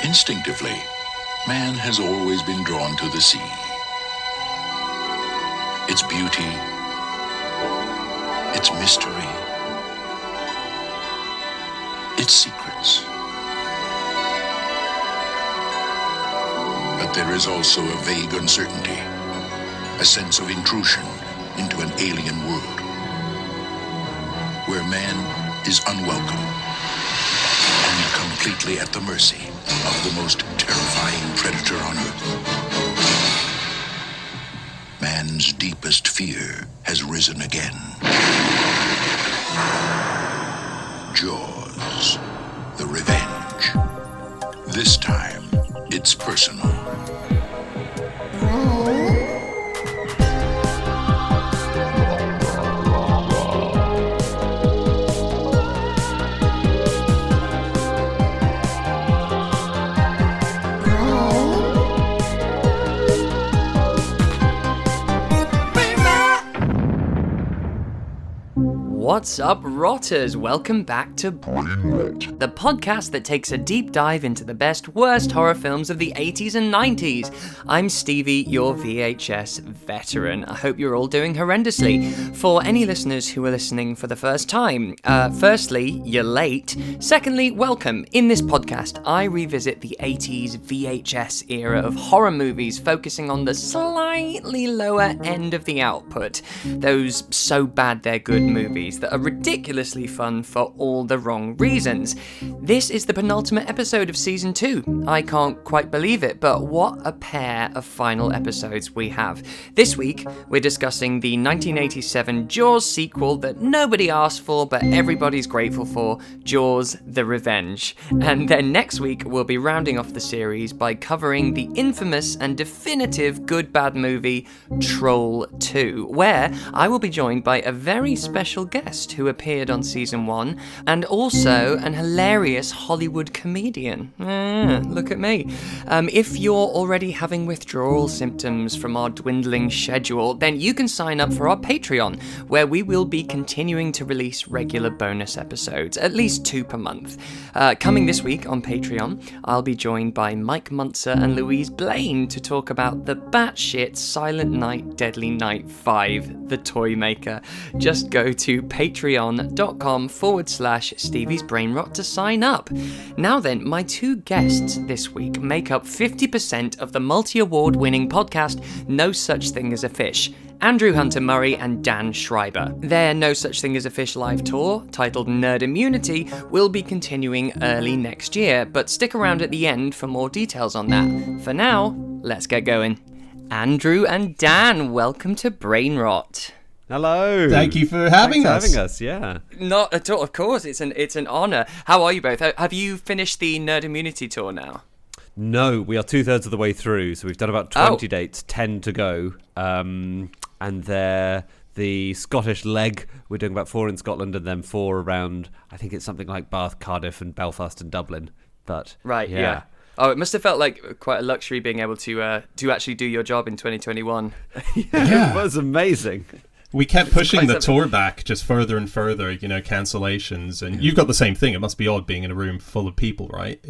Instinctively, man has always been drawn to the sea. Its beauty, its mystery, its secrets. But there is also a vague uncertainty, a sense of intrusion into an alien world, where man is unwelcome and completely at the mercy of the most terrifying predator on Earth. Man's deepest fear has risen again. Jaws, the revenge. This time, it's personal. What's up, rotters? Welcome back to Brainrot, the podcast that takes a deep dive into the best, worst horror films of the 80s and 90s. I'm Stevie, your VHS veteran. I hope you're all doing horrendously. For any listeners who are listening for the first time, firstly, you're late. Secondly, welcome. In this podcast, I revisit the 80s VHS era of horror movies, focusing on the slightly lower end of the output. Those so bad they're good movies that are ridiculously fun for all the wrong reasons. This is the penultimate episode of Season 2. I can't quite believe it, but what a pair of final episodes we have. This week, we're discussing the 1987 Jaws sequel that nobody asked for, but everybody's grateful for, Jaws, the Revenge. And then next week, we'll be rounding off the series by covering the infamous and definitive good-bad movie, Troll 2, where I will be joined by a very special guest who appeared on Season 1, and also an hilarious Hollywood comedian. Look at me. If you're already having withdrawal symptoms from our dwindling schedule, then you can sign up for our Patreon, where we will be continuing to release regular bonus episodes, at least 2 per month. Coming this week on Patreon, I'll be joined by Mike Munzer and Louise Blaine to talk about the batshit Silent Night, Deadly Night 5, The Toy Maker. Just go to patreon.com/Stevie's Brainrot to sign up. Now then, my two guests this week make up 50% of the multi-award winning podcast No Such Thing as a Fish, Andrew Hunter Murray and Dan Schreiber. Their No Such Thing as a Fish live tour, titled Nerd Immunity, will be continuing early next year, but stick around at the end for more details on that. For now, let's get going. Andrew and Dan, welcome to Brainrot. Hello. Thank you for having us. Having us, yeah. Not at all, of course. It's an honour. How are you both? Have you finished the Nerd Immunity tour now? No, we are 2/3 of the way through, so we've done about 20 dates, 10 to go. And they're the Scottish leg. We're doing about 4 in Scotland and then 4 around, I think it's something like Bath, Cardiff and Belfast and Dublin. But right, yeah. Oh, it must have felt like quite a luxury being able to actually do your job in 2021. Yeah, it was amazing. We kept pushing the tour back just further and further, cancellations. And you've got the same thing. It must be odd being in a room full of people, right?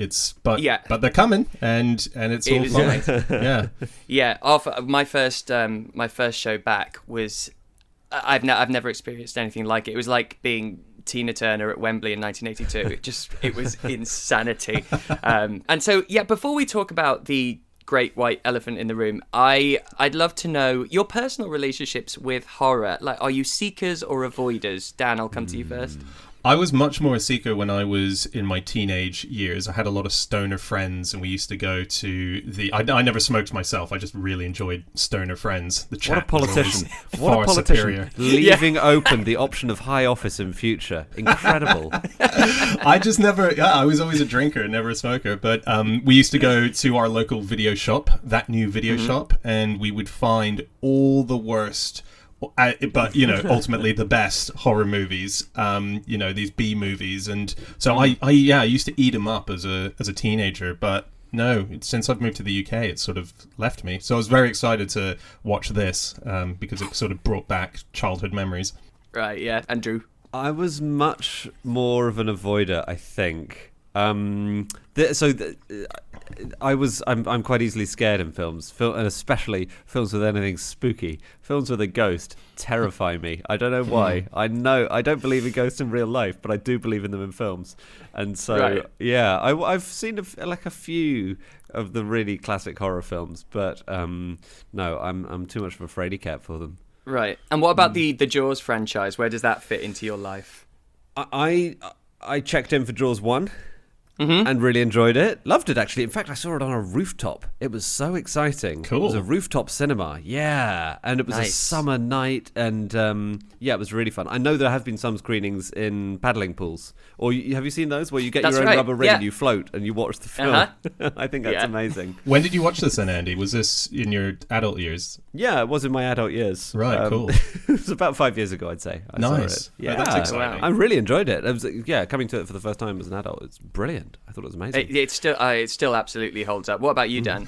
But they're coming, and it's all fine. Yeah. Yeah. My first show back was, I've never experienced anything like it. It was like being Tina Turner at Wembley in 1982. It was insanity. And so, before we talk about the great white elephant in the room, I'd love to know your personal relationships with horror. Like, are you seekers or avoiders? Dan, I'll come to you first. I was much more a seeker when I was in my teenage years. I had a lot of stoner friends, and we used to go to I never smoked myself. I just really enjoyed stoner friends. The chat what a politician! What a politician! Superior. Leaving open the option of high office in future. Incredible. I just never. Yeah, I was always a drinker, never a smoker. But we used to go to our local video shop, that new video shop, and we would find all the worst. But ultimately the best horror movies, these B movies, and so I used to eat them up as a teenager. But no, since I've moved to the UK, it's sort of left me. So I was very excited to watch this because it sort of brought back childhood memories. Right, yeah, Andrew. I was much more of an avoider, I think. I'm quite easily scared in films, and especially films with anything spooky. Films with a ghost terrify me. I don't know why. I don't believe in ghosts in real life, but I do believe in them in films. And so, yeah, I've seen a few of the really classic horror films, but no, I'm too much of a fraidy cat for them. Right. And what about the Jaws franchise? Where does that fit into your life? I checked in for Jaws 1. And really enjoyed it. Loved it, actually. In fact, I saw it on a rooftop. It was so exciting. Cool. It was a rooftop cinema. Yeah. And it was a summer night. And yeah, it was really fun. I know there have been some screenings in paddling pools. Or have you seen those where you get your own rubber rig and you float and you watch the film? I think that's amazing. When did you watch this then, Andy? Was this in your adult years? Yeah, it was in my adult years. Right, cool. It was about 5 years ago, I'd say. I saw it. Yeah, that's exciting. I really enjoyed it. Coming to it for the first time as an adult, it's brilliant. I thought it was amazing. It still absolutely holds up. What about you, Dan?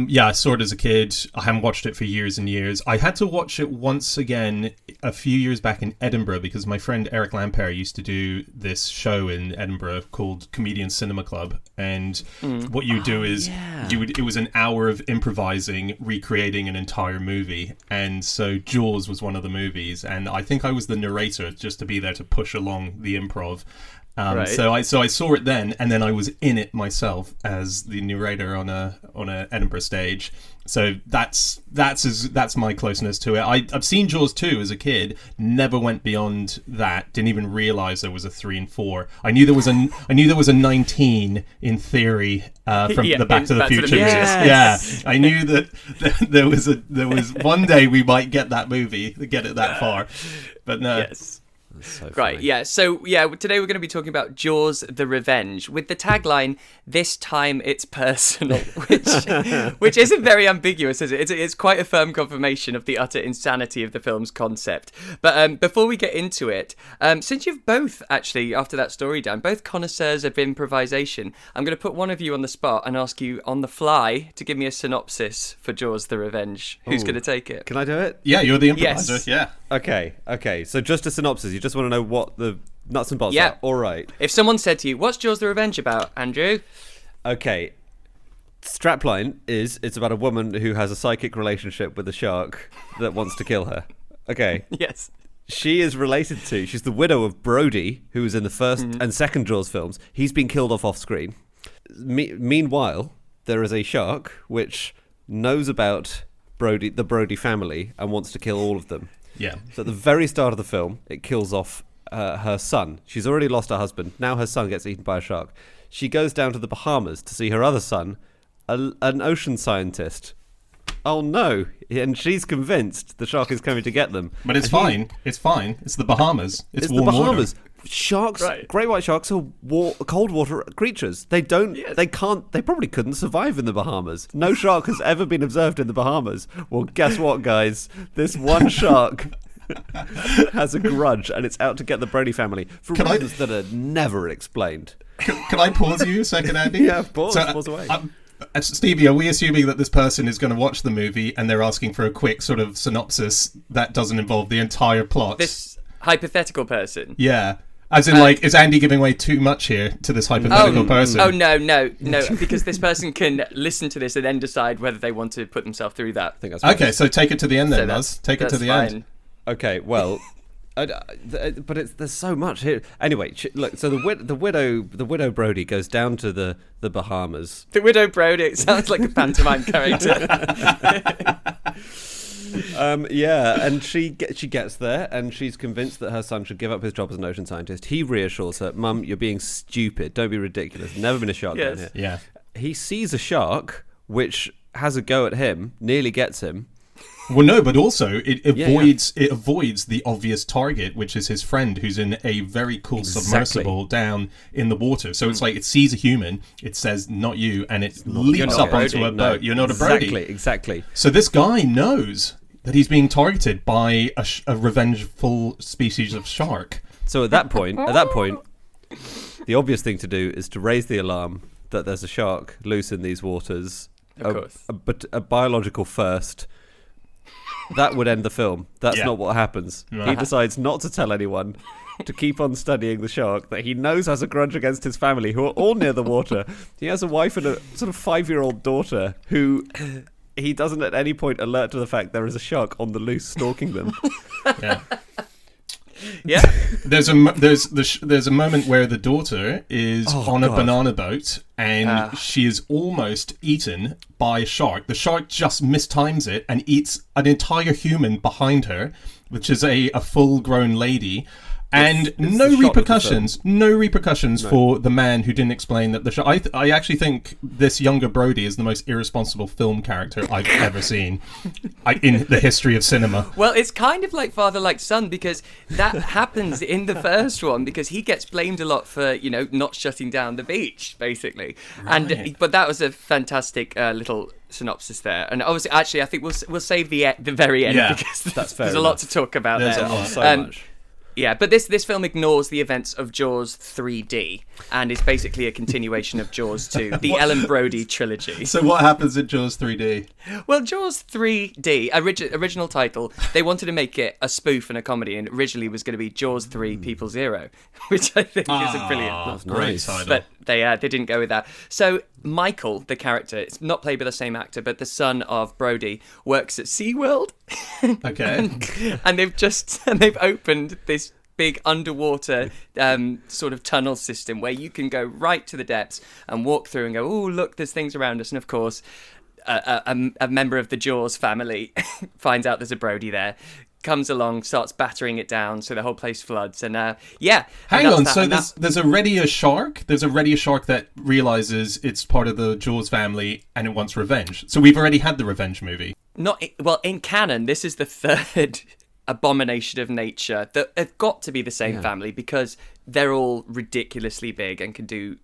Yeah, I saw it as a kid. I haven't watched it for years and years. I had to watch it once again a few years back in Edinburgh because my friend Eric Lampere used to do this show in Edinburgh called Comedian Cinema Club. And what you do is it was an hour of improvising, recreating an entire movie. And so Jaws was one of the movies. And I think I was the narrator just to be there to push along the improv. So I saw it then, and then I was in it myself as the narrator on a Edinburgh stage. So that's my closeness to it. I've seen Jaws 2 as a kid, never went beyond that. Didn't even realize there was a 3 and 4. I knew there was a 19 in theory from the Back to the Future movies. Yes. Yeah, I knew that there was one day we might get that movie, get it that far, but no. Yes. So right, yeah. So, today we're going to be talking about Jaws the Revenge with the tagline, "This time it's personal," which isn't very ambiguous, is it? It's quite a firm confirmation of the utter insanity of the film's concept. But before we get into it, since you've both, actually, after that story, Dan, both connoisseurs of improvisation, I'm going to put one of you on the spot and ask you on the fly to give me a synopsis for Jaws the Revenge. Who's going to take it? Can I do it? Yeah, you're the improviser. Yes. Yeah. Okay. So just a synopsis. You just want to know what the nuts and bolts are. All right. If someone said to you, "What's Jaws the Revenge about, Andrew?" Okay. Strapline is it's about a woman who has a psychic relationship with a shark that wants to kill her. Okay. Yes. She's the widow of Brody, who was in the first and second Jaws films. He's been killed off screen. Meanwhile, there is a shark which knows about the Brody family and wants to kill all of them. Yeah. So at the very start of the film, it kills off her son. She's already lost her husband. Now her son gets eaten by a shark. She goes down to the Bahamas to see her other son, an ocean scientist. Oh no! And she's convinced the shark is coming to get them. But it's fine. It's fine. It's the Bahamas. It's warm the Bahamas. Water. Sharks, great white sharks are cold water creatures. They probably couldn't survive in the Bahamas. No shark has ever been observed in the Bahamas. Well, guess what, guys? This one shark has a grudge and it's out to get the Brody family for reasons that are never explained. Can I pause you a second, Andy? Yeah, pause away. Stevie, are we assuming that this person is going to watch the movie and they're asking for a quick sort of synopsis that doesn't involve the entire plot? This hypothetical person? Yeah. As in, is Andy giving away too much here to this hypothetical person? Oh, no, because this person can listen to this and then decide whether they want to put themselves through that. I think that's okay, so take it to the end then, Luz. Take it to the end. Okay, well, but there's so much here. Anyway, look, so the widow Brody goes down to the Bahamas. The widow Brody, it sounds like a pantomime character. And she gets there and she's convinced that her son should give up his job as an ocean scientist. He reassures her, "Mum, you're being stupid. Don't be ridiculous. Never been a shark down here." Yeah. He sees a shark which has a go at him, nearly gets him. Well, no, but also it avoids the obvious target, which is his friend, who's in a very cool submersible down in the water. So it's like it sees a human, it says "not you," and it leaps up onto a boat. You're not a Brody. Exactly. So this guy knows that he's being targeted by a revengeful species of shark. So at that point, the obvious thing to do is to raise the alarm that there's a shark loose in these waters. Of course. But a biological first. that would end the film. That's Yeah. not what happens. He decides not to tell anyone, to keep on studying the shark that he knows has a grudge against his family, who are all near the water. He has a wife and a sort of 5-year-old daughter who he doesn't at any point alert to the fact there is a shark on the loose stalking them. Yeah. Yeah. There's a moment where the daughter is on a banana boat and she is almost eaten by a shark. The shark just mistimes it and eats an entire human behind her, which is a full-grown lady. And It's no the shot of the repercussions for the man who didn't explain that the shark. I actually think this younger Brody is the most irresponsible film character I've ever seen in the history of cinema. Well, it's kind of like father like son, because that happens in the first one, because he gets blamed a lot for, not shutting down the beach, basically. Right. But that was a fantastic little synopsis there. And obviously, actually, I think we'll save the very end, because that's fair there's a lot to talk about There's there. a lot. So much. Yeah, but this film ignores the events of Jaws 3D and is basically a continuation of Jaws 2, the Ellen Brody trilogy. So what happens in Jaws 3D? Well, Jaws 3D, original title, they wanted to make it a spoof and a comedy, and originally was going to be Jaws 3 People Zero, which I think is a brilliant. That's Great nice. title. But they didn't go with that. So Michael, the character, it's not played by the same actor, but the son of Brody, works at SeaWorld. Okay. And they've opened this big underwater sort of tunnel system where you can go right to the depths and walk through and go, oh, look, there's things around us. And of course, a member of the Jaws family finds out there's a Brody there, comes along, starts battering it down, so the whole place floods. And Hang on, so there's already a shark? There's already a shark that realizes it's part of the Jaws family and it wants revenge. So we've already had the revenge movie. In canon, this is the third abomination of nature that have got to be the same family, because they're all ridiculously big and can do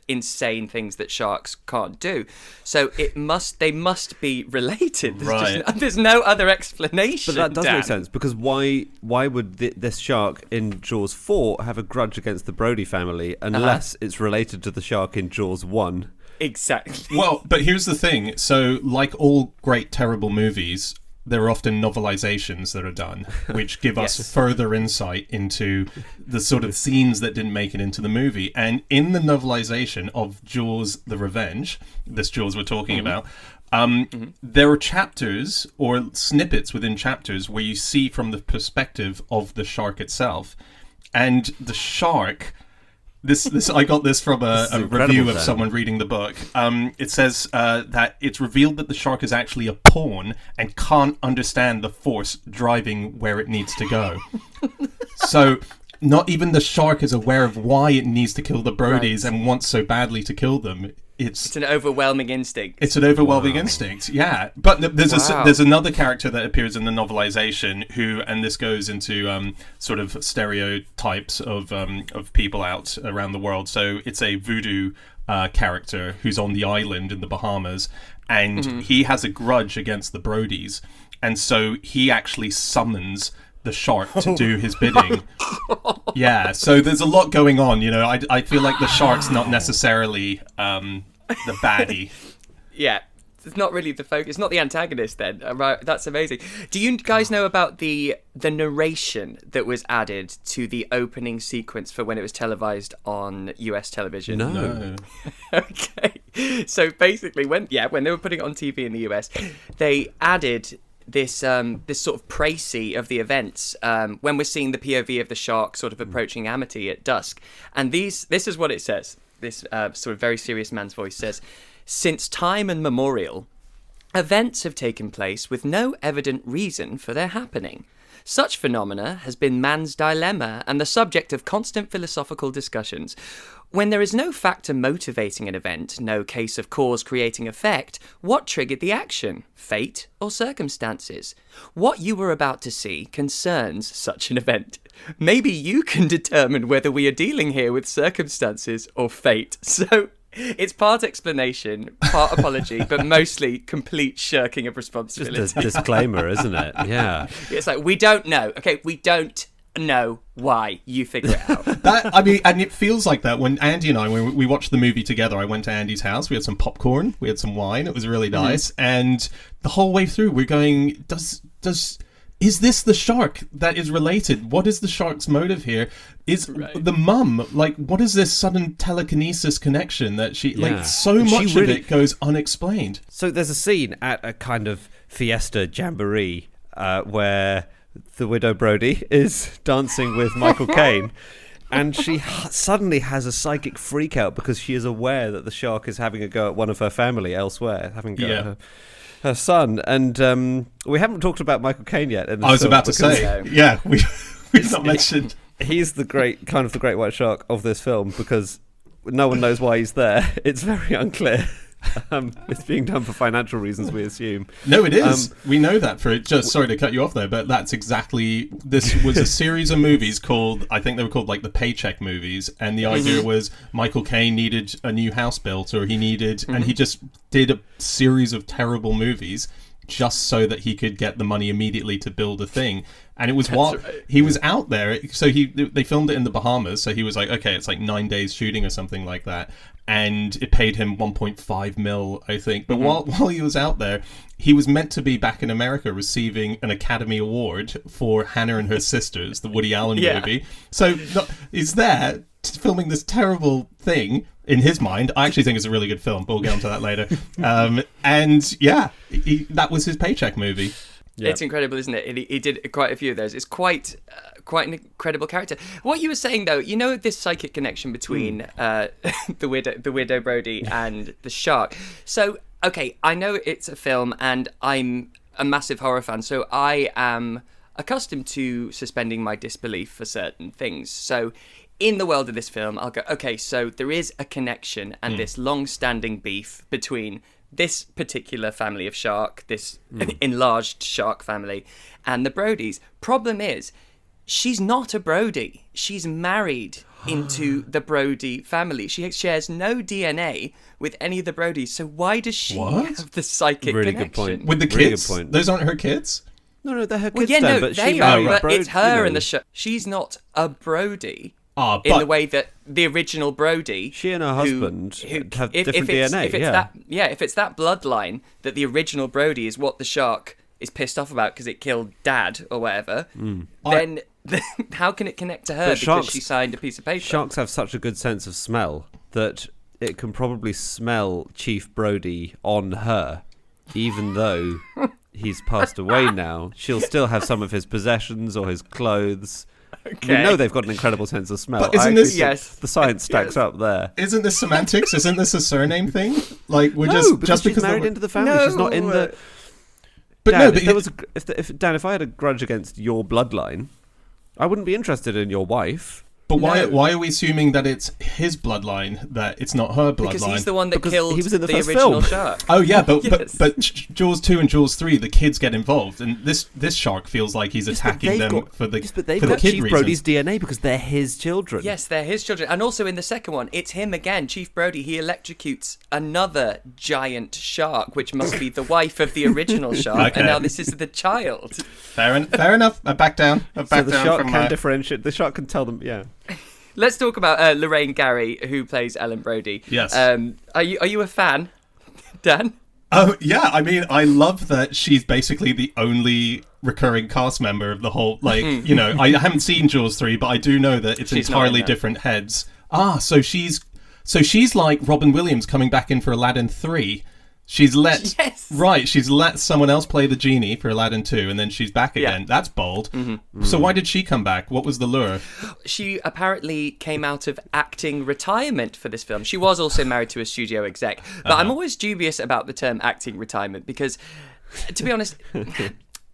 insane things that sharks can't do. So they must be related. There's no other explanation. But that does Dan. make sense, because why would this shark in Jaws 4 have a grudge against the Brody family unless it's related to the shark in Jaws 1? Exactly. Well, but here's the thing. So, like all great, terrible movies, there are often novelizations that are done, which give us further insight into the sort of scenes that didn't make it into the movie. And in the novelization of Jaws the Revenge, this Jaws we're talking about, there are chapters or snippets within chapters where you see from the perspective of the shark itself. And the shark... This I got this from a review of someone reading the book. It says that it's revealed that the shark is actually a pawn and can't understand the force driving where it needs to go. So not even the shark is aware of why it needs to kill the Brodies and wants so badly to kill them. It's an overwhelming instinct. It's an overwhelming instinct, yeah. But there's another character that appears in the novelization who, and this goes into sort of stereotypes of people out around the world. So it's a voodoo character who's on the island in the Bahamas, and he has a grudge against the Brodies, and so he actually summons the shark to do his bidding. Yeah, so there's a lot going on, I feel like the shark's not necessarily the baddie. Yeah, it's not really the focus. It's not the antagonist then. Right, that's amazing. Do you guys know about the narration that was added to the opening sequence for when it was televised on US television? No. Okay. So basically, when they were putting it on TV in the US, they added this sort of précis of the events when we're seeing the POV of the shark sort of approaching Amity at dusk. And this is what it says. This sort of very serious man's voice says, "Since time immemorial, events have taken place with no evident reason for their happening. Such phenomena has been man's dilemma and the subject of constant philosophical discussions. When there is no factor motivating an event, no case of cause creating effect, what triggered the action? Fate or circumstances? What you were about to see concerns such an event. Maybe you can determine whether we are dealing here with circumstances or fate." So it's part explanation, part apology, but mostly complete shirking of responsibility. Just a disclaimer, isn't it? Yeah. It's like, we don't know. Okay, we don't know why. You figure it out. And it feels like that when Andy and I, when we watched the movie together, I went to Andy's house, we had some popcorn, we had some wine, it was really nice, and the whole way through we're going, does is this the shark that is related? What is the shark's motive here? Is the mum, like, what is this sudden telekinesis connection that she, like, so much of it goes unexplained. So there's a scene at a kind of fiesta jamboree where the widow Brody is dancing with Michael Caine, and she suddenly has a psychic freak out because she is aware that the shark is having a go at one of her family elsewhere, having a go at her son. And we haven't talked about Michael Caine yet. I was about to say, we've not mentioned. He's the great white shark of this film because no one knows why he's there. It's very unclear. It's being done for financial reasons, we assume. No, it is. We know that sorry to cut you off there, but that's exactly, this was a series of movies called, I think they were called like the Paycheck movies, and the idea was Michael Caine needed a new house built, or he needed, and he just did a series of terrible movies just so that he could get the money immediately to build a thing. And it was he was out there, so they filmed it in the Bahamas, so he was like, okay, it's like 9 days shooting or something like that, and it paid him 1.5 mil, I think. But while he was out there, he was meant to be back in America receiving an Academy Award for Hannah and Her Sisters, the Woody Allen movie. So he's there filming this terrible thing. In his mind, I actually think it's a really good film, but we'll get onto that later. And yeah, that was his Paycheck movie. Yep. It's incredible, isn't it? He did quite a few of those. It's quite an incredible character. What you were saying, though, you know, this psychic connection between the widow Brody and the shark. So, okay, I know it's a film, and I'm a massive horror fan, so I am accustomed to suspending my disbelief for certain things. So, in the world of this film, I'll go, okay, so there is a connection and this long-standing beef between this particular family of shark, this enlarged shark family, and the Brodys. Problem is, she's not a Brody. She's married into the Brody family. She shares no DNA with any of the Brodys, so why does she have the psychic connection? Good point. With the kids? Really those aren't her kids? No, they're her kids. But it's her and the shark. She's not a Brody. In the way that the original Brody, she and her husband have different DNA. If it's that bloodline that the original Brody is what the shark is pissed off about because it killed Dad or whatever, then how can it connect to her because she signed a piece of paper? Sharks have such a good sense of smell that it can probably smell Chief Brody on her, even though he's passed away now. She'll still have some of his possessions or his clothes. Okay. We know they've got an incredible sense of smell. But isn't this the science stacks up there? Isn't this semantics? Isn't this a surname thing? Like because she's married into the family. She's not in the. But Dan, if I had a grudge against your bloodline, I wouldn't be interested in your wife. But why are we assuming that it's his bloodline, that it's not her bloodline? Because he's the one that killed he was in the first original film. shark. Oh yeah, but Jaws 2 and Jaws 3, the kids get involved, and this shark feels like he's attacking them for the kid Chief reasons. Brody's DNA because they're his children. Yes, they're his children, and also in the second one, it's him again, Chief Brody. He electrocutes another giant shark, which must be the wife of the original shark, and now this is the child. Fair enough. I back down. So the shark can differentiate. The shark can tell them. Yeah. Let's talk about Lorraine Gary, who plays Ellen Brody. Yes. Are you a fan, Dan? Oh yeah. I mean, I love that she's basically the only recurring cast member of the whole. Like, you know, I haven't seen Jaws 3, but I do know that it's entirely different heads. So she's like Robin Williams coming back in for Aladdin 3. She's let someone else play the genie for Aladdin 2, and then she's back again. That's bold. So why did she come back? What was the lure? She apparently came out of acting retirement for this film. She was also married to a studio exec, but I'm always dubious about the term acting retirement because, to be honest,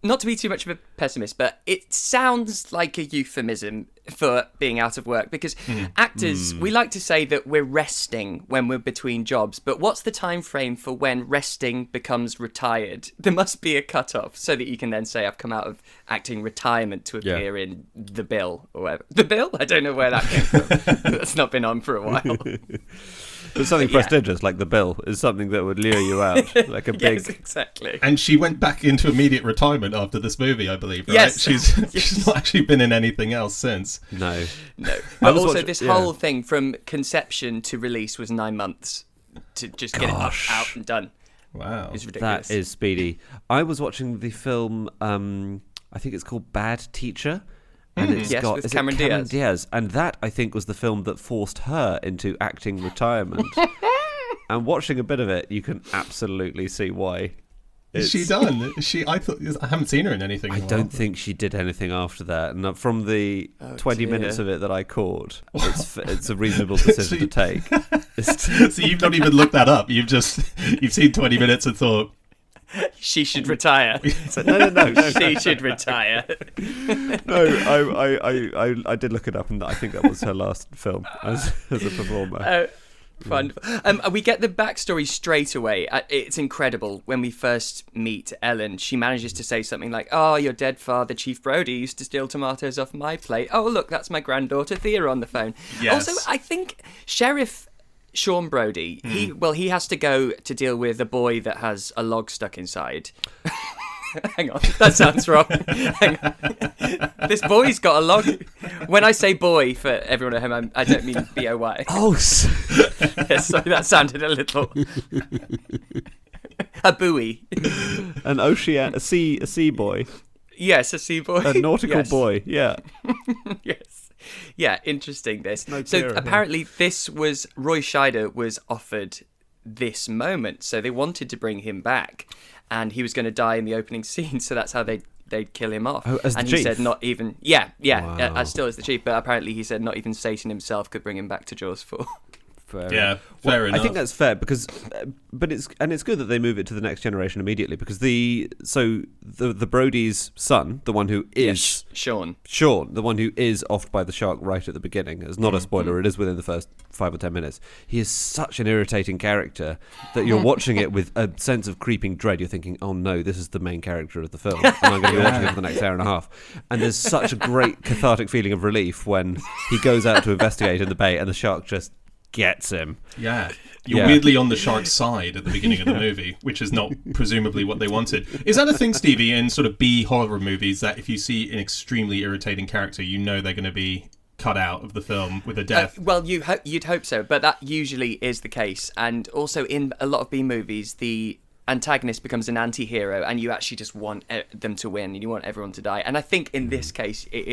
not to be too much of a pessimist, but it sounds like a euphemism for being out of work because actors, we like to say that we're resting when we're between jobs, but what's the time frame for when resting becomes retired? There must be a cutoff so that you can then say, I've come out of acting retirement to appear in The Bill or whatever. The Bill? I don't know where that came from. That's not been on for a while. But something prestigious like The Bill is something that would lure you out, like a big. Yes, exactly. And she went back into immediate retirement after this movie, I believe. Right? Yes, she's not actually been in anything else since. No. But also, this whole thing from conception to release was 9 months to just get it out and done. Wow. It's ridiculous. That is speedy. I was watching the film, I think it's called Bad Teacher. And it's Yes, got with is it Cameron Diaz. Diaz. And that, I think, was the film that forced her into acting retirement. And watching a bit of it, you can absolutely see why. Is she done? I haven't seen her in anything. I don't think she did anything after that. And from the 20 minutes of it that I caught, it's a reasonable decision to take. So you've not even looked that up. You've seen 20 minutes and thought, she should retire. No. She should retire. No, I did look it up, and I think that was her last film as a performer. Wonderful. We get the backstory straight away. It's incredible. When we first meet Ellen, she manages to say something like, "Oh, your dead father, Chief Brody, used to steal tomatoes off my plate. Oh, look, that's my granddaughter Thea on the phone." Yes. Also, I think Sheriff Sean Brody, he has to go to deal with a boy that has a log stuck inside. Hang on, that sounds wrong. Hang on. This boy's got a log. When I say boy, for everyone at home, I don't mean B-O-Y. Oh, Yes, sorry, that sounded a little... A buoy. a sea boy. Yes, a sea boy. A nautical Yes. boy, yeah. Yes. Yeah, interesting this. No So clearer, huh? apparently Roy Scheider was offered this moment, so they wanted to bring him back, and he was going to die in the opening scene, so that's how they'd kill him off. Oh, as the and chief? he said not even... Wow. Still as the chief, but apparently he said not even Satan himself could bring him back to Jaws 4. Fair Fair enough. I think that's fair because, but it's good that they move it to the next generation immediately because the Brody's son, the one who is Sean, the one who is offed by the shark right at the beginning. It's not a spoiler. It is within the first 5 or 10 minutes. He is such an irritating character that you're watching it with a sense of creeping dread. You're thinking, oh no, this is the main character of the film, and I'm going to be watching it for the next hour and a half. And there's such a great cathartic feeling of relief when he goes out to investigate in the bay and the shark just gets him. Yeah. You're weirdly on the shark's side at the beginning of the movie, which is not presumably what they wanted. Is that a thing, Stevie, in sort of B horror movies, that if you see an extremely irritating character, you know they're going to be cut out of the film with a death? Well, you'd hope so, but that usually is the case. And also in a lot of B movies, the antagonist becomes an anti-hero, and you actually just want them to win, and you want everyone to die. And I think in this case, it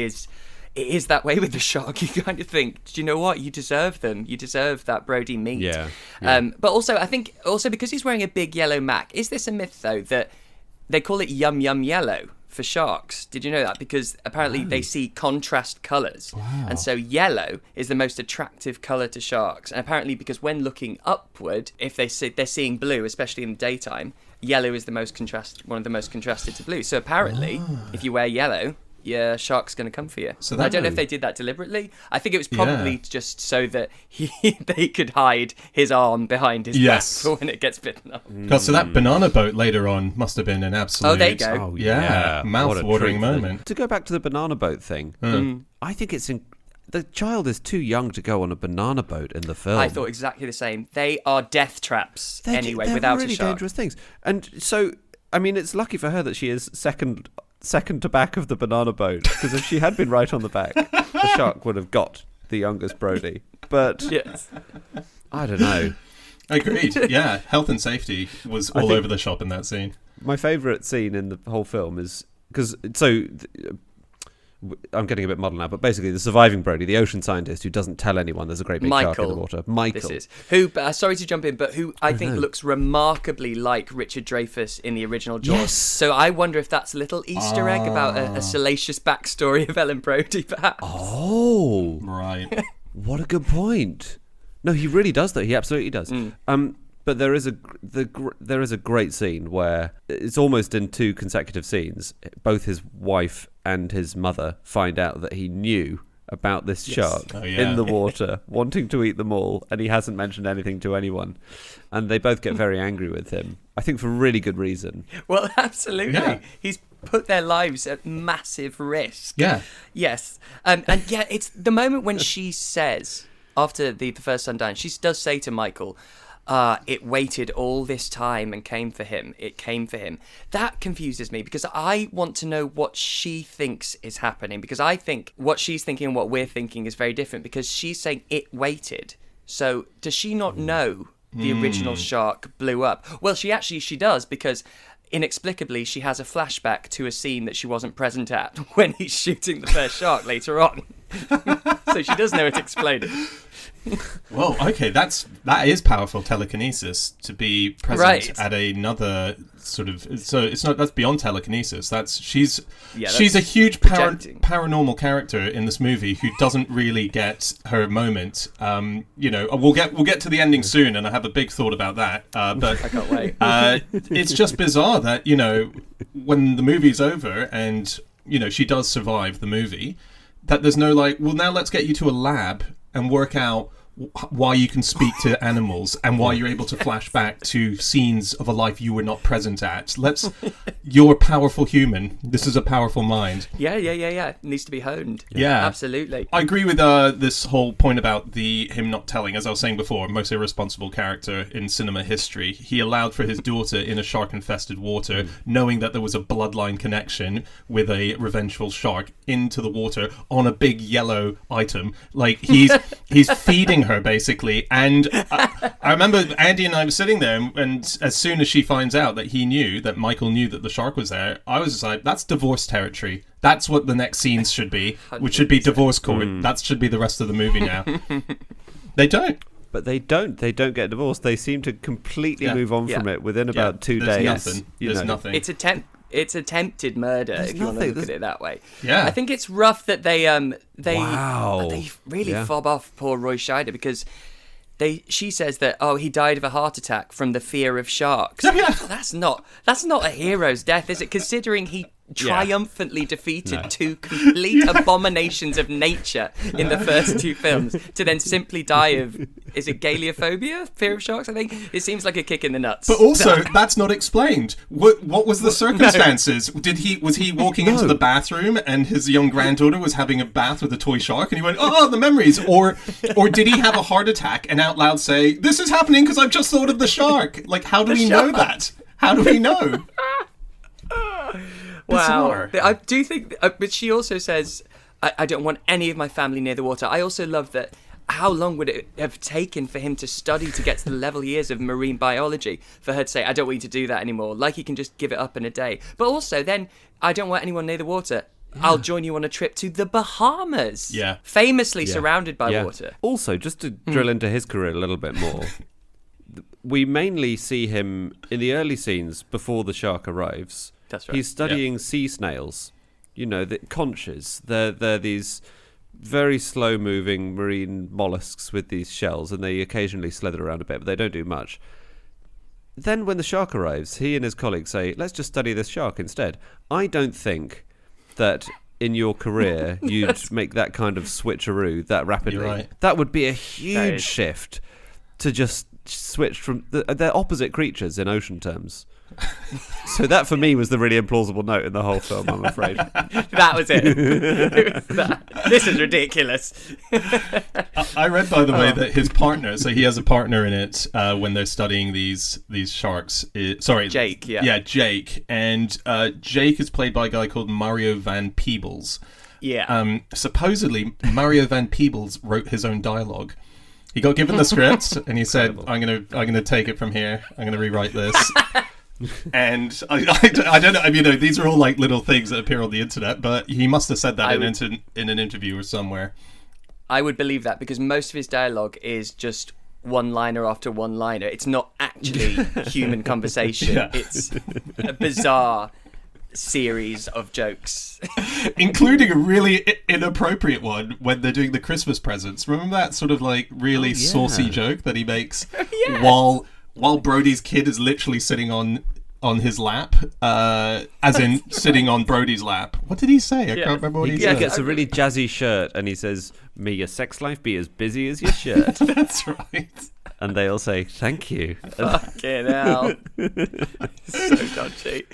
is that way with the shark. You kind of think, do you know what? You deserve them. You deserve that Brody meat. Yeah. But also, I think, because he's wearing a big yellow Mac, is this a myth, though, that they call it yum yum yellow for sharks? Did you know that? Because apparently they see contrast colours. Wow. And so yellow is the most attractive colour to sharks. And apparently because when looking upward, if they're seeing blue, especially in the daytime, yellow is one of the most contrasted to blue. So apparently, if you wear yellow, yeah, shark's going to come for you. So I don't know if they did that deliberately. I think it was probably just so that they could hide his arm behind his back for when it gets bitten off. So that banana boat later on must have been an absolute... Oh, there you go. Oh, yeah. Mouth-watering moment. To go back to the banana boat thing, I think the child is too young to go on a banana boat in the film. I thought exactly the same. They are death traps they're without really a shark. dangerous things. And so, I mean, it's lucky for her that she is second to back of the banana boat, because if she had been right on the back, the shark would have got the youngest Brody. But Yes. I don't know. Agreed. Yeah, health and safety was all over the shop in that scene. My favourite scene in the whole film is because I'm getting a bit muddled now, but basically the surviving Brody, the ocean scientist who doesn't tell anyone there's a great big shark in the water. Michael. This is who. Sorry to jump in, but who I think looks remarkably like Richard Dreyfuss in the original Jaws. Yes. So I wonder if that's a little Easter egg about a salacious backstory of Ellen Brody, perhaps. Oh, right. What a good point. No, he really does that. He absolutely does. But there is a great scene where it's almost in 2 consecutive scenes. Both his wife and his mother find out that he knew about this shark in the water, wanting to eat them all, and he hasn't mentioned anything to anyone. And they both get very angry with him. I think for really good reason. Well, absolutely. Yeah. He's put their lives at massive risk. Yeah. Yes. And yeah, it's the moment when she says, after the first sundown, she does say to Michael, it waited all this time and came for him. It came for him. That confuses me because I want to know what she thinks is happening, because I think what she's thinking and what we're thinking is very different, because she's saying it waited. So does she not know the original shark blew up. Well, she does, because inexplicably she has a flashback to a scene that she wasn't present at when he's shooting the first shark later on. So she does know it exploded. Well, okay, that is powerful telekinesis, to be present at another sort of. So it's not, that's beyond telekinesis. She's a huge paranormal character in this movie who doesn't really get her moment. We'll get to the ending soon, and I have a big thought about that. But I can't wait. It's just bizarre that when the movie's over and she does survive the movie, that there's no now let's get you to a lab and work out why you can speak to animals and why you're able to flash back to scenes of a life you were not present at. You're a powerful human. This is a powerful mind. Yeah. It needs to be honed. Yeah. Absolutely. I agree with this whole point about him not telling. As I was saying before, most irresponsible character in cinema history. He allowed for his daughter in a shark-infested water, knowing that there was a bloodline connection with a revengeful shark, into the water on a big yellow item. He's feeding her basically, and I remember Andy and I were sitting there, and as soon as she finds out that Michael knew that the shark was there, I was just like, that's divorce territory. That's what the next scenes should be, which should be divorce court. That should be the rest of the movie now. They don't. But they don't get divorced. They seem to completely move on from it within about 2 days. There's nothing. It's attempted murder, if you want to look at it that way. Yeah. I think it's rough that they really Yeah. fob off poor Roy Scheider, because she says that he died of a heart attack from the fear of sharks. That's not a hero's death, is it? Considering he triumphantly defeated two complete abominations of nature in the first two films, to then simply die of, is it galeophobia? Fear of sharks, I think? It seems like a kick in the nuts. But also, that's not explained. What was the circumstances? Was he walking into the bathroom and his young granddaughter was having a bath with a toy shark and he went, oh, the memories? Or did he have a heart attack and out loud say, this is happening because I've just thought of the shark? How do we know that? How do we know? Wow. I do think, but she also says, I don't want any of my family near the water. I also love that. How long would it have taken for him to study to get to the level he is of marine biology for her to say, I don't want you to do that anymore? Like, he can just give it up in a day. But also then, I don't want anyone near the water. I'll join you on a trip to the Bahamas. Yeah. Famously surrounded by water. Also, just to drill into his career a little bit more, we mainly see him in the early scenes before the shark arrives. That's right. He's studying sea snails, the conches. They're these very slow-moving marine mollusks with these shells, and they occasionally slither around a bit, but they don't do much. Then when the shark arrives, he and his colleagues say, let's just study this shark instead. I don't think that in your career you'd make that kind of switcheroo that rapidly. You're right. That would be a huge shift to just switch from... They're opposite creatures in ocean terms. So that for me was the really implausible note in the whole film, I'm afraid. That was it. This is ridiculous. I read, by the way, that his partner, so he has a partner in it when they're studying these sharks. Jake, yeah. Yeah, Jake. And Jake is played by a guy called Mario Van Peebles. Yeah. Supposedly, Mario Van Peebles wrote his own dialogue. He got given the script and he said, I'm gonna take it from here. I'm gonna rewrite this. And I don't know. These are all little things that appear on the internet, but he must have said that in an interview or somewhere. I would believe that, because most of his dialogue is just one-liner after one-liner. It's not actually human conversation. Yeah. It's a bizarre series of jokes. Including a really inappropriate one when they're doing the Christmas presents. Remember that sort of really saucy joke that he makes while Brody's kid is literally sitting on his lap, as in sitting on Brody's lap. What did he say? I can't remember what he said. He gets a really jazzy shirt and he says, may your sex life be as busy as your shirt. That's right. And they all say, thank you. Fucking hell. So dodgy.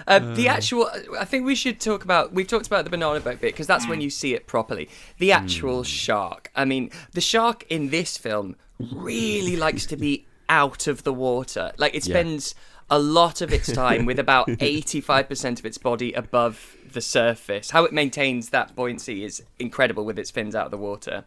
The actual, I think we've talked about the banana boat bit, because that's when you see it properly. The actual shark. I mean, the shark in this film really likes to be out of the water. It spends a lot of its time with about 85% of its body above the surface. How it maintains that buoyancy is incredible with its fins out of the water.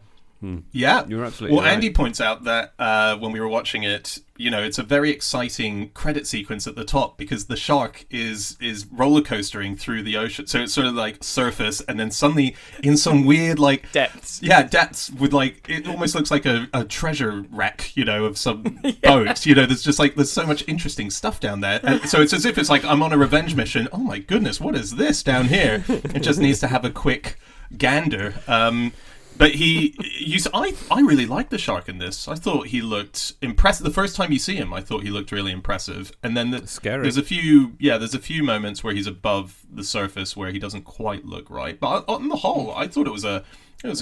Yeah, You're absolutely well, right. Andy points out that when we were watching it, it's a very exciting credit sequence at the top because the shark is roller coastering through the ocean. So it's sort of like surface, and then suddenly in some weird like Depths. Yeah, depths with like it almost looks like a treasure wreck, of some boat. There's just like there's so much interesting stuff down there. And so it's as if it's like I'm on a revenge mission. Oh my goodness, what is this down here? It just needs to have a quick gander. But I really liked the shark in this. I thought he looked impressive. The first time you see him, I thought he looked really impressive. And then Scary. there's a few moments where he's above the surface where he doesn't quite look right. But on the whole, I thought it was a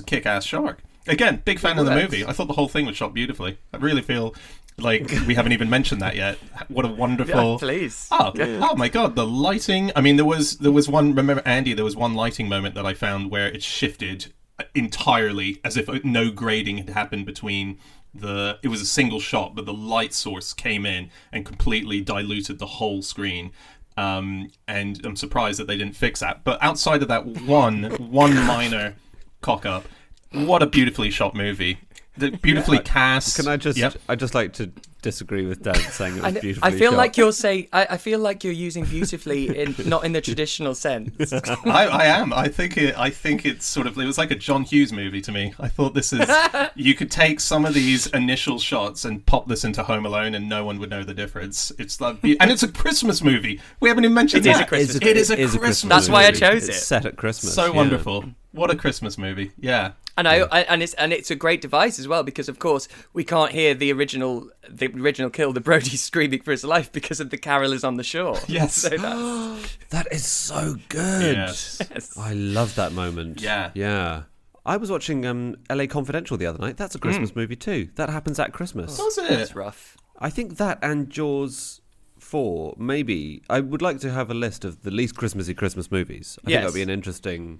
kick-ass shark. Again, big fan of the movie. I thought the whole thing was shot beautifully. I really feel like we haven't even mentioned that yet. What a wonderful... Yeah, please. Oh my god, the lighting. I mean, there was one, remember Andy, there was one lighting moment that I found where it shifted entirely as if no grading had happened between it was a single shot, but the light source came in and completely diluted the whole screen. And I'm surprised that they didn't fix that. But outside of that one minor cock up, what a beautifully shot movie. Beautifully cast. Can I just? Yep. I just like to disagree with Dan saying it was beautifully I feel shot. like you're saying. I feel like you're using beautifully not in the traditional sense. I am. I think it's sort of. It was like a John Hughes movie to me. I thought this is. You could take some of these initial shots and pop this into Home Alone, and no one would know the difference. It's like, and it's a Christmas movie. We haven't even mentioned It is that. a Christmas It is a It Christmas. That's why I movie. chose It's it. set at Christmas. So yeah. wonderful. What a Christmas movie. Yeah. And it's a great device as well because of course we can't hear the original kill, the Brody screaming for his life because of the carolers on the shore. Yes. So that's, That is so good. Yes. I love that moment. Yeah. Yeah. I was watching LA Confidential the other night. That's a Christmas movie too. That happens at Christmas. Does it? that's rough. I think that and Jaws 4, maybe. I would like to have a list of the least Christmassy Christmas movies. I think that would be an interesting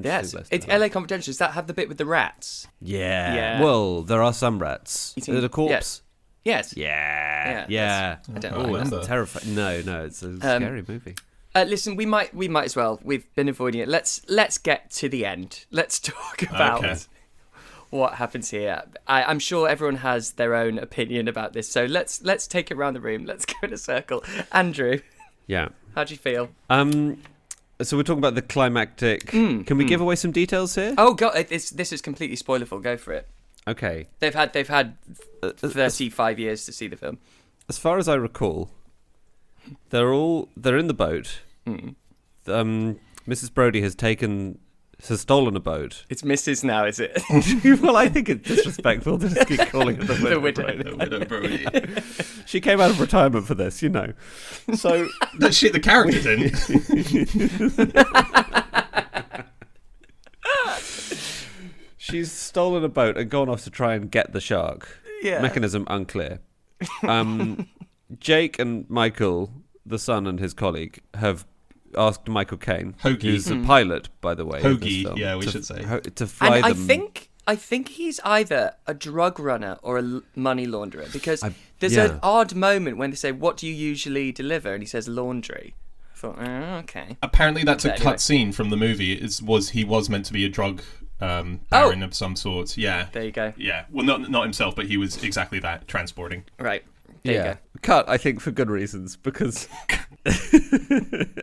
Yes, list. it's LA Confidential. Does that have the bit with the rats? Yeah. Yeah. Well, there are some rats. Eating- Is it a corpse? Yes. Yeah. Yeah, I don't know. remember. That's terrifying. No, it's a scary movie. Listen, we might as well. We've been avoiding it. Let's get to the end. Let's talk about what happens here. I'm sure everyone has their own opinion about this, so let's take it around the room. Let's go in a circle. Andrew, Yeah. how do you feel? So we're talking about the climactic. Can we give away some details here? Oh god, this is completely spoilerful. Go for it. Okay. They've had 35 years to see the film. As far as I recall, they're in the boat. Mrs. Brody has stolen a boat. It's Mrs. now, is it? Well, I think it's disrespectful to just keep calling it the widow. The widow Brody. She came out of retirement for this, So the character's in. she's stolen a boat and gone off to try and get the shark. Yeah. Mechanism unclear. Jake and Michael, the son and his colleague, have asked Michael Caine, Hoagie. who's a pilot, by the way. in this Hoagie, film, yeah, we to- should say. to fly And them. I think he's either a drug runner or a money launderer because there's yeah. an odd moment when they say, "What do you usually deliver?" and he says, "Laundry." I thought, okay. Apparently, that's a But cut anyway. scene from the movie. He was meant to be a drug baron of some sort. Yeah. There you go. Yeah. Well, not himself, but he was exactly that, transporting. Right. There you go. Cut, I think, for good reasons, because...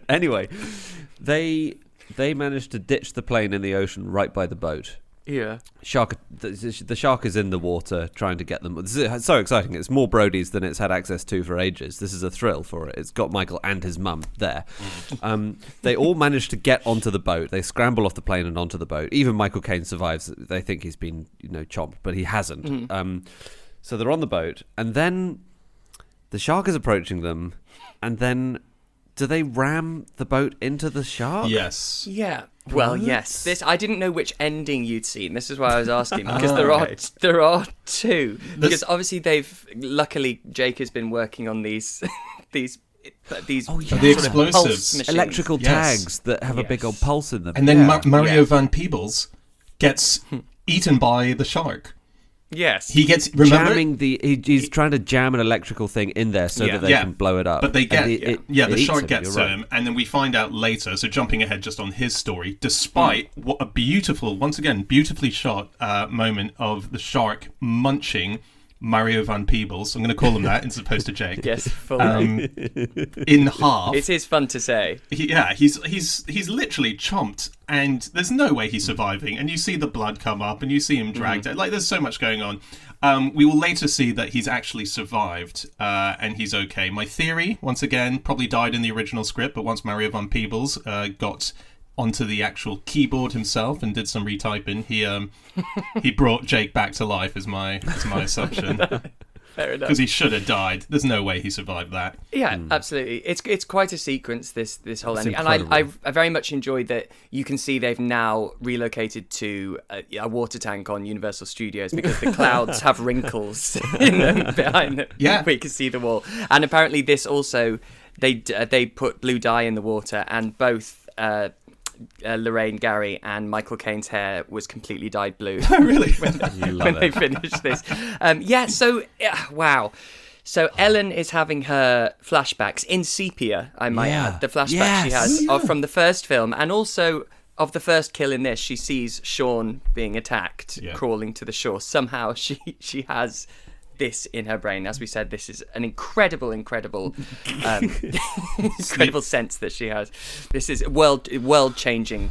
Anyway, they managed to ditch the plane in the ocean right by the boat. Yeah. The shark is in the water trying to get them. This is so exciting. It's more Brodies than it's had access to for ages. This is a thrill for it. It's got Michael and his mum there. They all manage to get onto the boat. They scramble off the plane and onto the boat. Even Michael Caine survives. They think he's been, chomped, but he hasn't. So they're on the boat, and then the shark is approaching them, and then do they ram the boat into the shark? Yes. Yeah. Well, What? yes. I didn't know which ending you'd seen. This is why I was asking because okay. there are two. Because obviously luckily Jake has been working on these these The sort of explosives. pulse machines. Electrical Yes. tags that have a big old pulse in them. And then Yeah. Mario Yeah. Van Peebles gets eaten by the shark. Yes. He gets jamming he's trying to jam an electrical thing in there so that they can blow it up. But they get the shark gets right. him, and then we find out later. So jumping ahead just on his story, despite what a beautifully shot moment of the shark munching Mario Van Peebles, I'm going to call him that as opposed to Jake. Yes, fully. In half. It is fun to say. He's literally chomped, and there's no way he's surviving. And you see the blood come up, and you see him dragged out. Like, there's so much going on. We will later see that he's actually survived, and he's okay. My theory, once again, probably died in the original script, but once Mario Van Peebles got onto the actual keyboard himself and did some retyping, he brought Jake back to life, is my assumption. Fair enough. Because he should have died. There's no way he survived that. Yeah, absolutely. It's quite a sequence, this whole ending. Incredible. And I very much enjoyed that you can see they've now relocated to a water tank on Universal Studios because the clouds have wrinkles in them behind them. Yeah. We can see the wall. And apparently this also, they put blue dye in the water, and both Lorraine Gary and Michael Caine's hair was completely dyed blue. Oh, really? when they finished this. Wow. So Ellen is having her flashbacks in sepia, I might add. The flashbacks she has from the first film, and also of the first kill in this. She sees Sean being attacked, crawling to the shore. Somehow she has this in her brain. As we said, this is an incredible sense that she has. This is world changing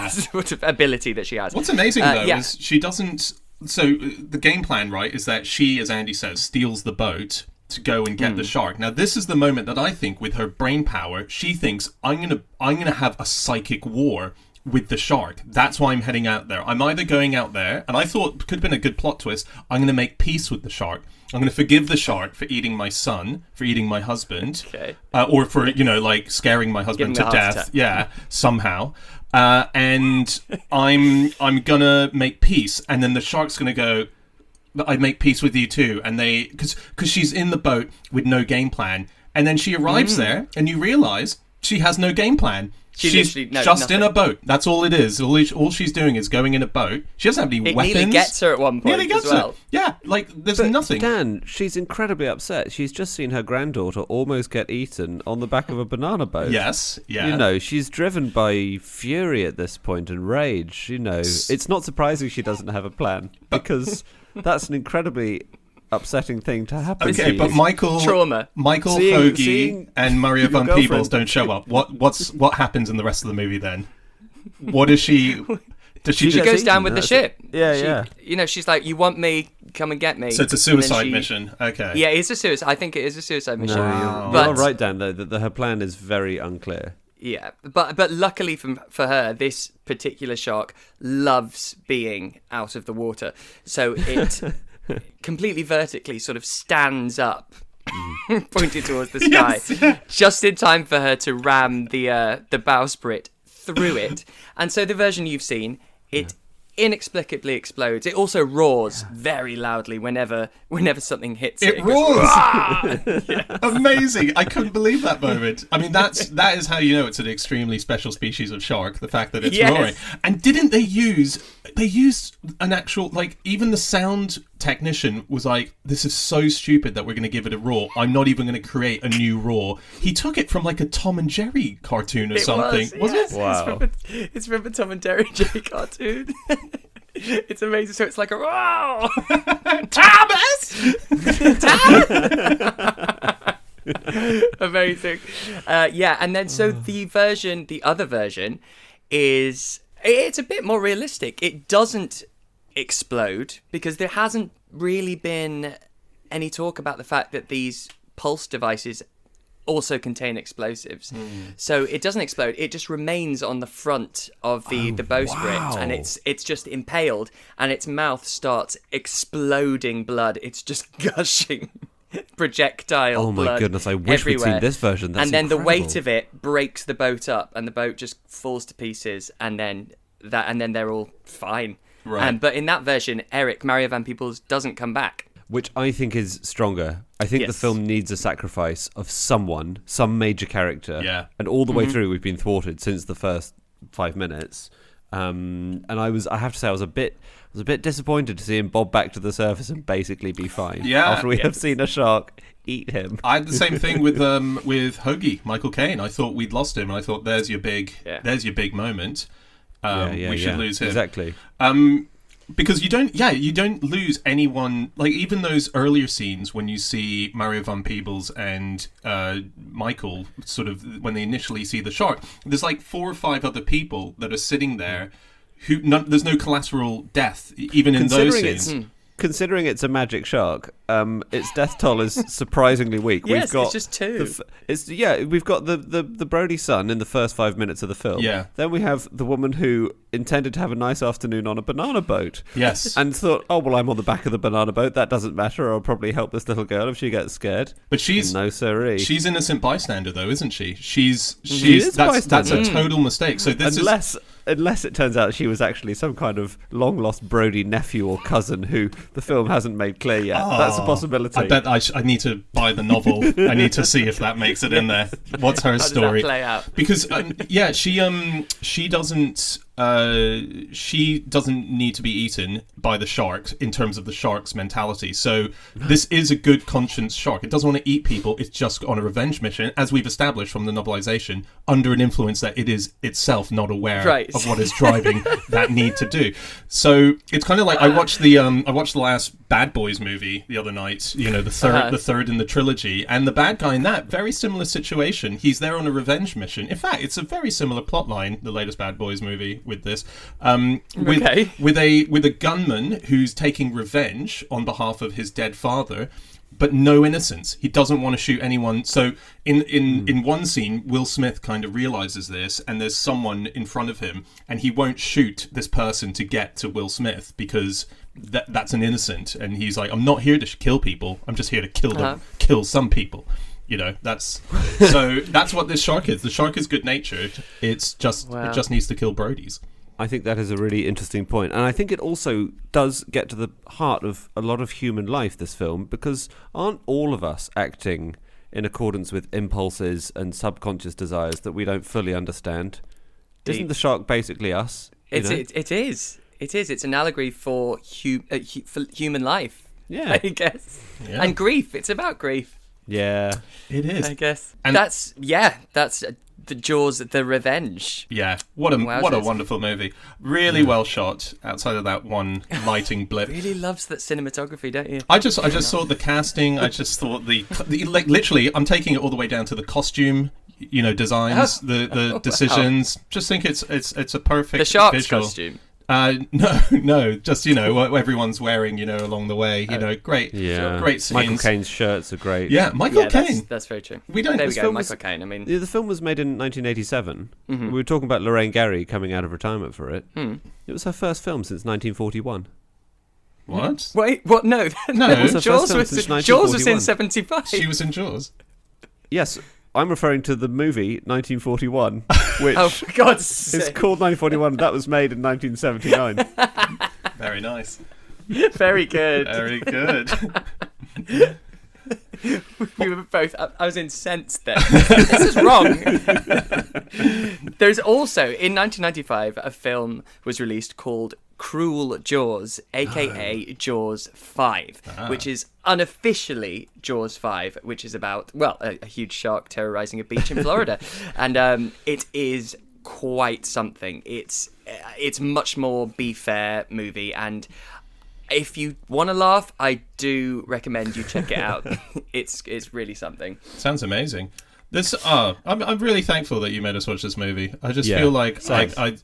sort of ability that she has. What's amazing though is she doesn't. So the game plan, right, is that she, as Andy says, steals the boat to go and get the shark. Now this is the moment that I think, with her brain power, she thinks I'm gonna have a psychic war with the shark. That's why I'm heading out there. I'm either going out there, and I thought could have been a good plot twist, I'm going to make peace with the shark. I'm going to forgive the shark for eating my son, for eating my husband, or for, like, scaring my husband to death. Yeah, somehow. And I'm going to make peace, and then the shark's going to go, I'd make peace with you too. And because she's in the boat with no game plan, and then she arrives there, and you realise she has no game plan. She's just nothing. in a boat. That's all it is. All she's doing is going in a boat. She doesn't have any weapons. It nearly gets her at one point as well. Yeah, like, there's nothing. Dan, she's incredibly upset. She's just seen her granddaughter almost get eaten on the back of a banana boat. Yes, yeah. She's driven by fury at this point and rage. It's not surprising she doesn't have a plan, because that's an incredibly upsetting thing to happen. Okay, but Michael Hoagie and Mario Van Peebles don't show up. What happens in the rest of the movie then? What is she? Does she goes down with the ship. Yeah. She's like, you want me? Come and get me. So it's a suicide mission. Okay. Yeah, it's a suicide. I think it is a suicide mission. No, you're right, Dan. Though that her plan is very unclear. Yeah, but luckily for her, this particular shark loves being out of the water, so it completely vertically sort of stands up, pointed towards the sky, just in time for her to ram the bowsprit through it. And so the version you've seen, it inexplicably explodes. It also roars very loudly whenever something hits it. It roars! Amazing! I couldn't believe that moment. I mean, that is how you know it's an extremely special species of shark, the fact that it's roaring. And didn't they used an actual, like, even the sound technician was like, this is so stupid that we're going to give it a roar. I'm not even going to create a new roar. He took it from, like, a Tom and Jerry cartoon or something. Was it? Wow. It's from a Tom and Jerry cartoon. It's amazing. So it's like a roar. Thomas! Amazing. And then so the other version is, it's a bit more realistic. It doesn't explode because there hasn't really been any talk about the fact that these pulse devices also contain explosives. So it doesn't explode. It just remains on the front of the bowsprit, and it's just impaled, and its mouth starts exploding blood. It's just gushing projectile blood. Oh my goodness, I wish we'd seen this version. That's then incredible. The weight of it breaks the boat up, and the boat just falls to pieces, and then they're all fine. Right. But in that version, Mario Van Peebles doesn't come back. Which I think is stronger. I think the film needs a sacrifice of someone, some major character. Yeah. And all the way through, we've been thwarted since the first 5 minutes. And I have to say, I was a bit disappointed to see him bob back to the surface and basically be fine. Yeah, after we have seen a shark eat him. I had the same thing with Hoagie, Michael Caine. I thought we'd lost him, and I thought there's your big moment. We should lose him. Exactly. Because you don't lose anyone. Like, even those earlier scenes when you see Mario van Peebles and Michael, sort of when they initially see the shark, there's like 4 or 5 other people that are sitting there who there's no collateral death even in those scenes. Considering it's a magic shark, its death toll is surprisingly weak. Yes, we've got it's just 2. We've got the Brody son in the first 5 minutes of the film. Yeah. Then we have the woman who intended to have a nice afternoon on a banana boat. Yes. And thought, oh, well, I'm on the back of the banana boat. That doesn't matter. I'll probably help this little girl if she gets scared. But no siree. She's innocent bystander, though, isn't she? That's a total mistake. So Unless it turns out she was actually some kind of long-lost Brody nephew or cousin who the film hasn't made clear yet. That's a possibility. I bet I need to buy the novel. I need to see if that makes it in there. What's her story? How does that play out? Because she doesn't need to be eaten by the shark in terms of the shark's mentality. So this is a good conscience shark. It doesn't want to eat people. It's just on a revenge mission, as we've established from the novelization, under an influence that it is itself not aware of what is driving that need to do. So it's kind of like I watched the last Bad Boys movie the other night. You know, the third in the trilogy, and the bad guy in that, very similar situation. He's there on a revenge mission. In fact, it's a very similar plot line, the latest Bad Boys movie, with this, with a gunman who's taking revenge on behalf of his dead father, but no innocence. He doesn't want to shoot anyone. So in one scene, Will Smith kind of realizes this, and there's someone in front of him, and he won't shoot this person to get to Will Smith because that's an innocent. And he's like, I'm not here to kill people. I'm just here to kill some people. You know, that's what this shark is. The shark is good-natured. It just needs to kill Brodies. I think that is a really interesting point. And I think it also does get to the heart of a lot of human life, this film, because aren't all of us acting in accordance with impulses and subconscious desires that we don't fully understand? Isn't the shark basically us? It is. It's an allegory for human life, yeah, I guess. Yeah. And grief. It's about grief. Yeah. It is. I guess. And that's the Jaws, the Revenge. Yeah, what a wonderful movie. Really well shot. Outside of that one lighting blip, Really loves that cinematography, don't you? I just saw the casting. I just thought the like literally. I'm taking it all the way down to the costume. You know, designs, the decisions. Wow. Just think it's a perfect the shark's visual. costume. No, just, you know, what everyone's wearing, you know, along the way, you know, great scenes. Michael Caine's shirts are great. Yeah, Michael Caine. That's very true. There we go, Michael Caine. I mean, the film was made in 1987. Mm-hmm. We were talking about Lorraine Gary coming out of retirement for it. It was her first film since 1941. What? Wait, what? No, Jaws was in 75. She was in Jaws. Yes. I'm referring to the movie 1941, which oh, for God's sake. It's called 1941. That was made in 1979. Very nice. Very good. Very good. We were both. I was incensed then. This is wrong. There's also, in 1995, a film was released called Cruel Jaws, aka Jaws 5, which is unofficially Jaws 5, which is about, well, a huge shark terrorizing a beach in Florida. And it is quite something. It's much more be fair movie, and if you want to laugh, I do recommend you check it out. It's really something. Sounds amazing. I'm really thankful that you made us watch this movie. I just feel like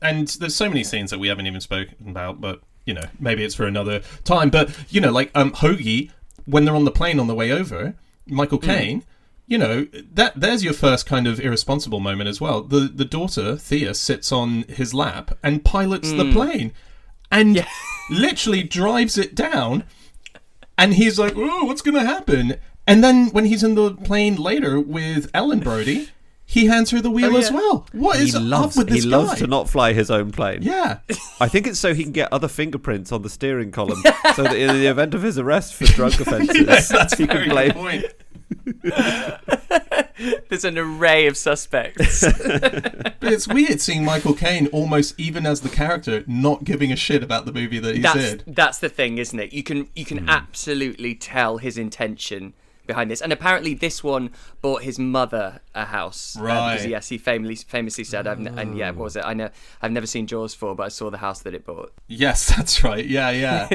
and there's so many scenes that we haven't even spoken about, but you know, maybe it's for another time. But you know, like Hoagie, when they're on the plane on the way over, Michael Caine, you know, there's your first kind of irresponsible moment as well. The daughter Thea sits on his lap and pilots the plane, and literally drives it down, and he's like, "Oh, what's gonna happen?" And then when he's in the plane later with Ellen Brody, he hands her the wheel as well. What is up with this guy? He loves to not fly his own plane. Yeah. I think it's so he can get other fingerprints on the steering column, so that in the event of his arrest for drug offences, that's he can a very good point. There's an array of suspects. But it's weird seeing Michael Caine almost even as the character not giving a shit about the movie that he's in. That's the thing, isn't it? You can absolutely tell his intention behind this. And apparently this one bought his mother a house. Right. Because yes, he famously said, and yeah, what was it? I've never seen Jaws 4, but I saw the house that it bought. Yes, that's right. Yeah.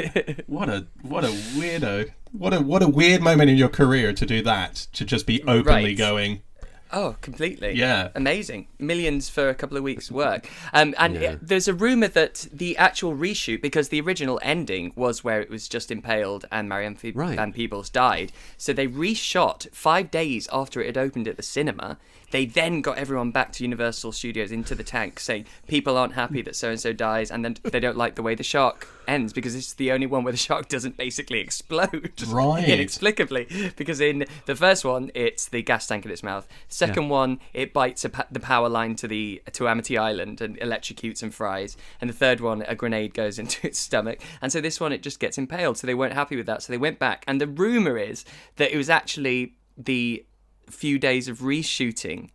What a weirdo. What a weird moment in your career to do that, to just be openly going. Oh, completely. Yeah. Amazing. Millions for a couple of weeks' work. There's a rumour that the actual reshoot, because the original ending was where it was just impaled and Marianne Van Peebles died, so they reshot 5 days after it had opened at the cinema. They then got everyone back to Universal Studios into the tank saying people aren't happy that so-and-so dies, and then they don't like the way the shark ends because it's the only one where the shark doesn't basically explode inexplicably, because in the first one it's the gas tank in its mouth, second one it bites the power line to Amity Island and electrocutes and fries, and the third one a grenade goes into its stomach, and so this one it just gets impaled. So they weren't happy with that, so they went back, and the rumour is that it was actually the few days of reshooting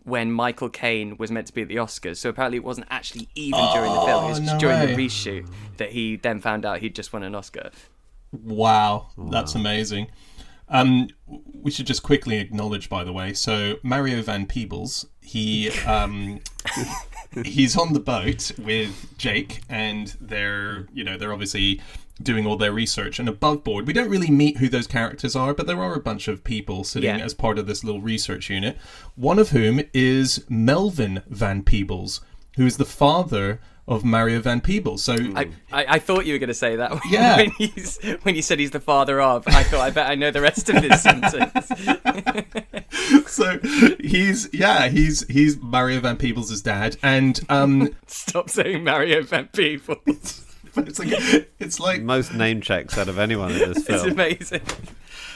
when Michael Caine was meant to be at the Oscars. So apparently it wasn't actually even during the film. It was just during the reshoot that he then found out he'd just won an Oscar. Wow. That's amazing. We should just quickly acknowledge, by the way, so Mario Van Peebles, he's on the boat with Jake, and they're obviously doing all their research, and above board we don't really meet who those characters are, but there are a bunch of people sitting as part of this little research unit, one of whom is Melvin Van Peebles, who is the father of Mario Van Peebles. So I thought you were going to say that when you said he's the father of. I thought, I bet I know the rest of this sentence. So he's Mario Van Peebles' dad, and stop saying Mario Van Peebles. It's like most name checks out of anyone in this film. It's amazing.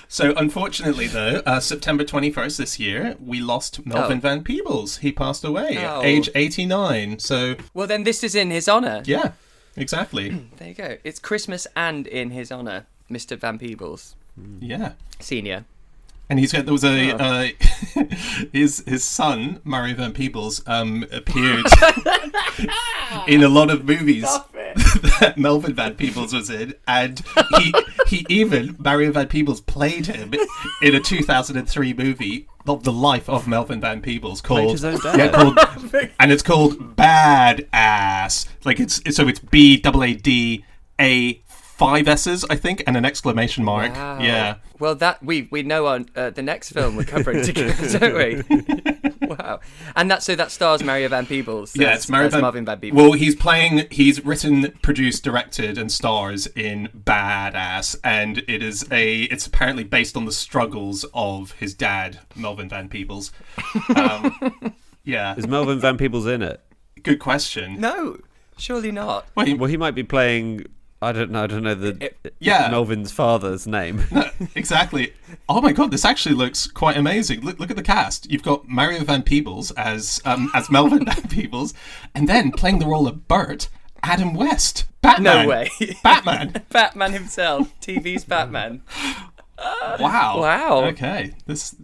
So unfortunately, though, September 21st this year, we lost Melvin Van Peebles. He passed away at age 89. So well, then this is in his honour. Yeah, exactly. There you go. It's Christmas and in his honour, Mr. Van Peebles. Yeah. Senior. And there was his son, Mario Van Peebles, appeared in a lot of movies that Melvin Van Peebles was in, and he even, Mario Van Peebles played him in a 2003 movie of the life of Melvin Van Peebles called and it's called Badass. Like it's BAAD A 5 S's, I think, and an exclamation mark. Wow. Yeah. Well, that we know on the next film we're covering together, don't we? Wow. And that stars Mario Van Peebles. Yeah, it's Marvin Van Peebles. Well, he's written, produced, directed, and stars in Badass, and it's apparently based on the struggles of his dad, Melvin Van Peebles. Yeah. Is Melvin Van Peebles in it? Good question. No, surely not. Well, he might be playing. I don't know Melvin's father's name. No, exactly. Oh my god, this actually looks quite amazing. Look at the cast. You've got Mario Van Peebles as Melvin Van Peebles, and then playing the role of Bert, Adam West. Batman. No way. Batman. Batman himself. TV's Batman. Wow. Okay. This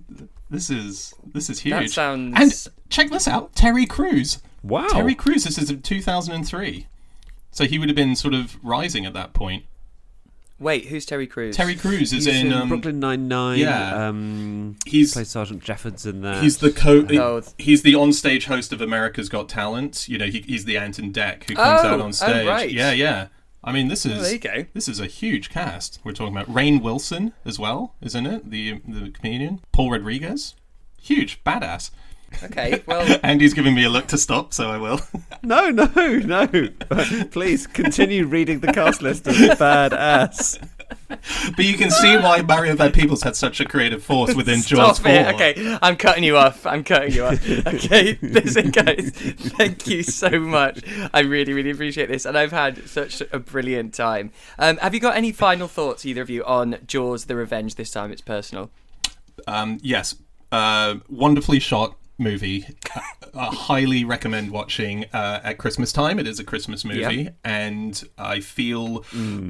is huge. That sounds. And check this out. Terry Crews. Wow. Terry Crews. This is in 2003. So he would have been sort of rising at that point. Wait, who's Terry Crews? Terry Crews is in Brooklyn Nine-Nine. Yeah, he plays Sergeant Jeffords in that. He's the he's the onstage host of America's Got Talent. You know, he's the Anton Deck who comes out on stage. Oh, right. Yeah. I mean, this is there you go. This is a huge cast. We're talking about Rainn Wilson as well, isn't it? The comedian Paul Rodriguez, huge badass. Okay, well... Andy's giving me a look to stop, so I will. No. Please continue reading the cast list of Badass. But you can see why Mario Van Peebles had such a creative force within Jaws 4. Okay, I'm cutting you off. Okay, listen, guys, thank you so much. I really, really appreciate this, and I've had such a brilliant time. Have you got any final thoughts, either of you, on Jaws: The Revenge? This time it's personal. Yes. Wonderfully shot movie, highly recommend watching at Christmas time. It is a Christmas movie, Yeah. and I feel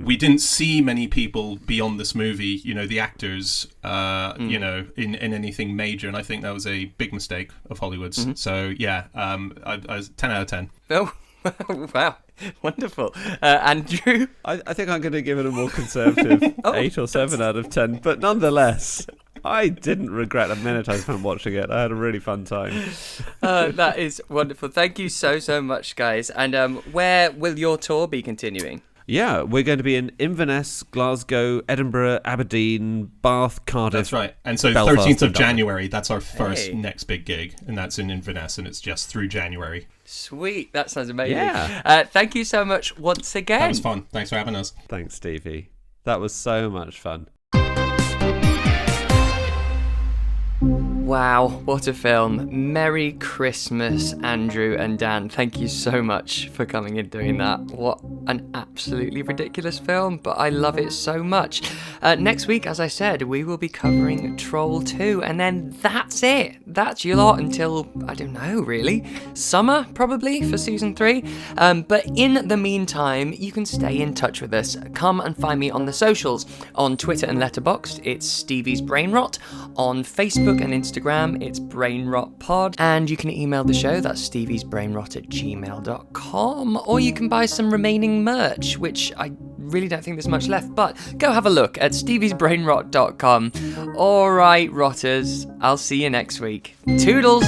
we didn't see many people beyond this movie, the actors, in anything major, and I think that was a big mistake of Hollywood's. So yeah, I was 10 out of 10. Oh, wow. Wonderful. Andrew? I think I'm going to give it a more conservative 8 or 7 out of 10, but nonetheless, I didn't regret a minute I spent watching it. I had a really fun time. That is wonderful. Thank you so much, guys. And where will your tour be continuing? Yeah, we're going to be in Inverness, Glasgow, Edinburgh, Aberdeen, Bath, Cardiff. That's right. And so Belfast 13th of and Dublin. January, that's our first Hey. next big gig, and that's in Inverness, and it's just through January. Sweet. That sounds amazing. Yeah. Thank you so much once again. That was fun. Thanks for having us. Thanks, Stevie. That was so much fun. Wow, what a film. Merry Christmas, Andrew and Dan. Thank you so much for coming and doing that. What an absolutely ridiculous film, but I love it so much. Next week, as I said, we will be covering Troll 2, and then that's it. That's your lot until, I don't know, really, summer, probably, for Season 3. But in the meantime, you can stay in touch with us. Come and find me on the socials. On Twitter and Letterboxd, it's Stevie's Brainrot. On Facebook and Instagram, it's BrainRotPod. And you can email the show, that's steviesbrainrot@gmail.com. Or you can buy some remaining merch, which I really don't think there's much left, but go have a look at steviesbrainrot.com. All right, rotters, I'll see you next week. Toodles!